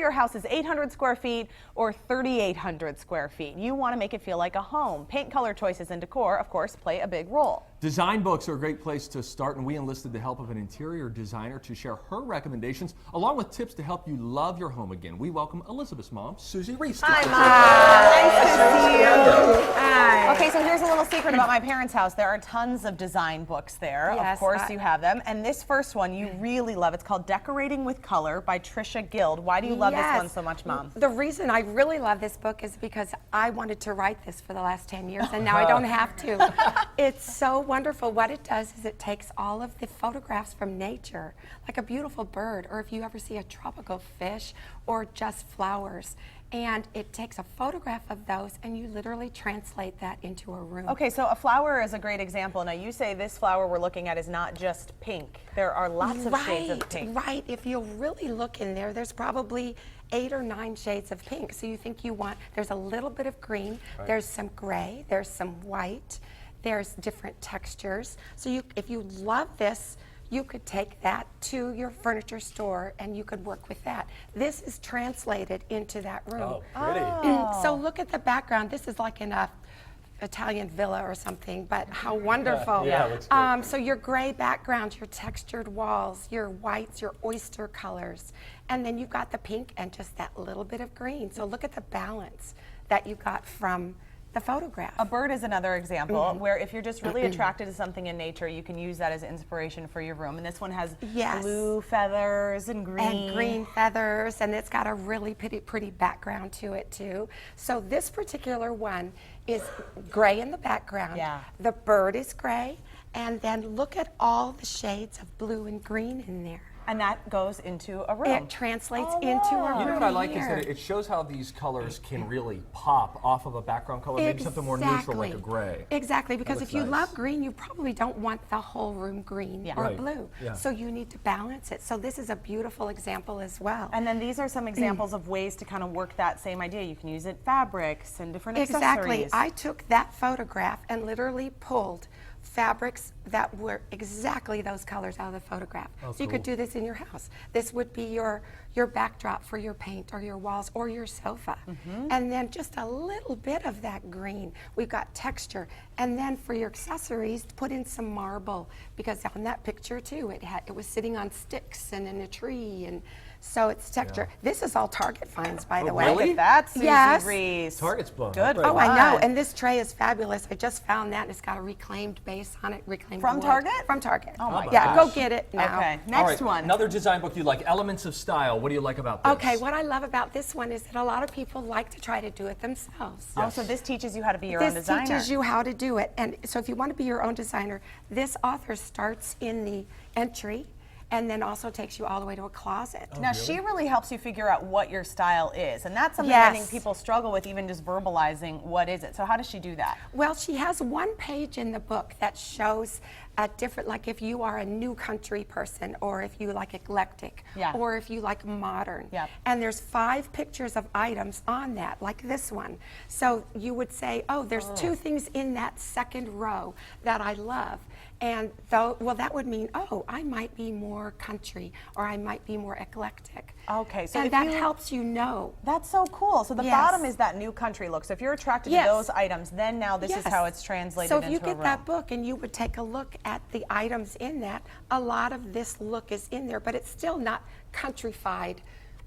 your house is 800 square feet or 3,800 square feet. You want to make it feel like a home. Paint color choices and decor, of course, play a big role. Design books are a great place to start, and we enlisted the help of an interior designer to share her recommendations, along with tips to help you love your home again. We welcome Elizabeth's mom, Susie Ries. Hi, Mom. Nice to see you. Hi. Okay, so here's a little secret about my parents' house. There are tons of design books there. Yes, of course, you have them. And this first one you really love. It's called Decorating with Color by Trisha Guild. Why do you love this one so much, Mom? The reason I really love this book is because I wanted to write this for the last 10 years, and now I don't have to. It's so wonderful. What it does is it takes all of the photographs from nature, like a beautiful bird, or if you ever see a tropical fish, or just flowers, and it takes a photograph of those and you literally translate that into a room. Okay, so a flower is a great example. Now you say this flower we're looking at is not just pink. There are lots of shades of pink. Right, if you really look in there, there's probably 8 or 9 shades of pink. So you think you want, there's a little bit of green, there's some gray, there's some white, there's different textures. So if you love this, you could take that to your furniture store and you could work with that. This is translated into that room. Oh, pretty. So look at the background. This is like in a Italian villa or something, but how wonderful. Yeah, looks good. So your gray background, your textured walls, your whites, your oyster colors, and then you've got the pink and just that little bit of green. So look at the balance that you got from the photograph. A bird is another example where if you're just really attracted to something in nature, you can use that as inspiration for your room. And this one has blue feathers and green. And green feathers, and it's got a really pretty background to it too. So this particular one is gray in the background. Yeah. The bird is gray, and then look at all the shades of blue and green in there. And that goes into a room. It translates into a room. You know what I like is here. that it shows how these colors can really pop off of a background color, maybe something more neutral like a gray. Exactly, because looks if you nice. love green, you probably don't want the whole room green or Right. blue. Yeah. So you need to balance it. So this is a beautiful example as well. And then these are some examples of ways to kind of work that same idea. You can use it fabrics and different Exactly. accessories. I took that photograph and literally pulled fabrics that were exactly those colors out of the photograph. So you could do this in your house. This would be your backdrop for your paint or your walls or your sofa. And then just a little bit of that green. We've got texture. And then for your accessories, put in some marble, because on that picture too, it was sitting on sticks and in a tree, and so it's texture. This is all Target finds, by the way. Look at that, Susie Yes. Rees. Target's blown. Good. Oh, I know. And this tray is fabulous. I just found that. It's got a reclaimed base on it. Reclaimed From wood. Target? From Target. Oh my Yeah, gosh. go get it now. Okay, All next right, one. Another design book you like, Elements of Style. What do you like about this? Okay, what I love about this one is that a lot of people like to try to do it themselves. Oh, so this teaches you how to be your own This designer. teaches you how to do it. And so if you want to be your own designer, this author starts in the entry and then also takes you all the way to a closet. Now, she really helps you figure out what your style is. And that's something I think people struggle with, even just verbalizing what is it. So how does she do that? Well, she has one page in the book that shows a different, like if you are a new country person, or if you like eclectic, or if you like modern. And there's 5 pictures of items on that, like this one. So you would say, oh, there's 2 things in that second row that I love. And though, well, that would mean, oh, I might be more country, or I might be more eclectic. Okay, so and if that you, helps you know. That's so cool. So the bottom is that new country look. So if you're attracted to those items, then now this is how it's translated into a room. So if you get that book and you would take a look at the items in that, a lot of this look is in there, but it's still not countrified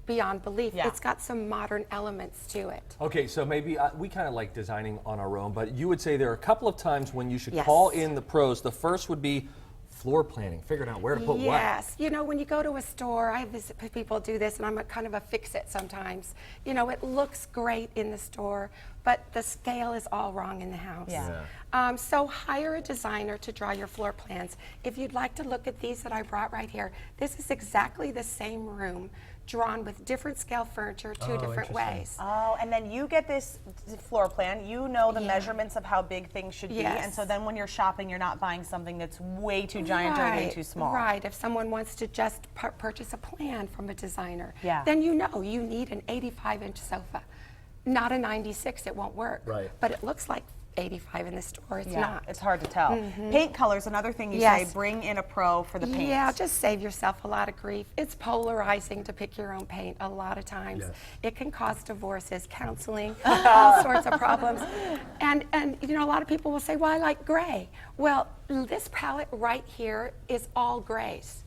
beyond belief. It's got some modern elements to it. Okay, so maybe we kind of like designing on our own, but you would say there are a couple of times when you should call in the pros. The first would be floor planning, figuring out where to put what. Yes, you know, when you go to a store, I visit people do this, and I'm kind of a fix-it sometimes. You know, it looks great in the store, but the scale is all wrong in the house. So hire a designer to draw your floor plans. If you'd like to look at these that I brought right here, this is exactly the same room, drawn with different scale furniture 2 different ways. Oh, and then you get this floor plan. You know the measurements of how big things should be. And so then when you're shopping, you're not buying something that's way too giant or way too small. Right. If someone wants to just purchase a plan from a designer, then you know you need an 85-inch sofa. Not a 96, it won't work. Right. But it looks like $85 in the store. It's Yeah, not. it's hard to tell. Paint colors, another thing you Yes. say, bring in a pro for the paint. Yeah, just save yourself a lot of grief. It's polarizing to pick your own paint a lot of times. Yes. It can cause divorces, counseling, all sorts of problems. And you know, a lot of people will say, well, I like gray. Well, this palette right here is all grays.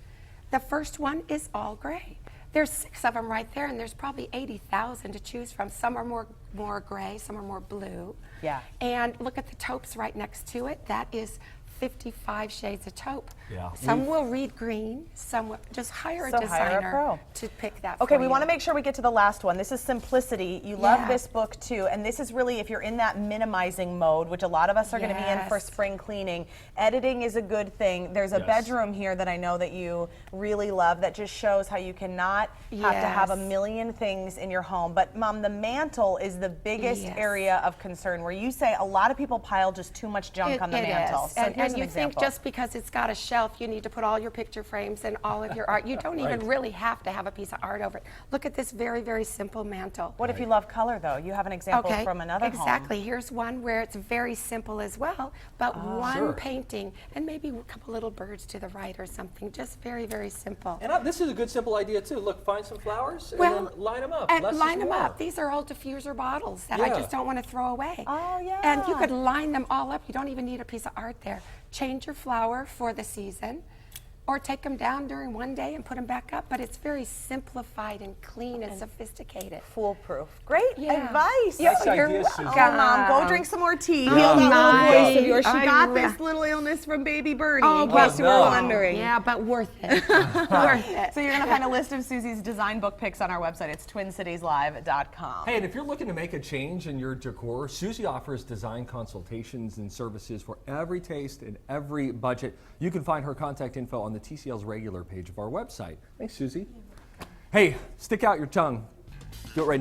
The first one is all gray. There's 6 of them right there, and there's probably 80,000 to choose from. Some are more gray, some are more blue. Yeah. And look at the taupes right next to it. That is 55 shades of taupe. Yeah. Some will read green, some will just hire a So designer hire a pro. to pick that Okay, for we you. want to make sure we get to the last one. This is simplicity. You love Yeah. this book too, and this is really if you're in that minimizing mode, which a lot of us are going to be in for Yes. spring cleaning. Editing is a good thing. There's a Yes. bedroom here that I know that you really love that just shows how you cannot have to have a Yes. million things in your home. But Mom, the mantle is the biggest Yes. area of concern where you say a lot of people pile just too much junk on the mantle. Is. So and here's and an you example. think just because it's got a shelf, you need to put all your picture frames and all of your art. You don't even really have to have a piece of art over it. Look at this very, very simple mantle. What if you love color though? You have an example from another home. Exactly. Here's one where it's very simple as well, but one Sure. painting and maybe a couple little birds to the right or something. Just very, very simple. And this is a good simple idea too. Look, find some flowers and Well, then line them up. And Less is line them more. up. These are old diffuser bottles that I Yeah. just don't want to throw away. Oh, yeah. And you could line them all up. You don't even need a piece of art there. Change your flower for the season, or take them down during one day and put them back up. But it's very simplified and clean and sophisticated. Foolproof. Great Yeah. advice. Nice You're idea, welcome. Susie. Oh, Mom, go drink some more tea. Oh, Heal that little voice of yours. She I got will. this little illness from baby Birdie. Oh, in but case you were no. wondering. Yeah, but worth it. Worth it. So you're going to find a list of Susie's design book picks on our website. It's twincitieslive.com. Hey, and if you're looking to make a change in your decor, Susie offers design consultations and services for every taste and every budget. You can find her contact info on the TCL's regular page of our website. Thanks, Susie. Hey, stick out your tongue. Do it right now.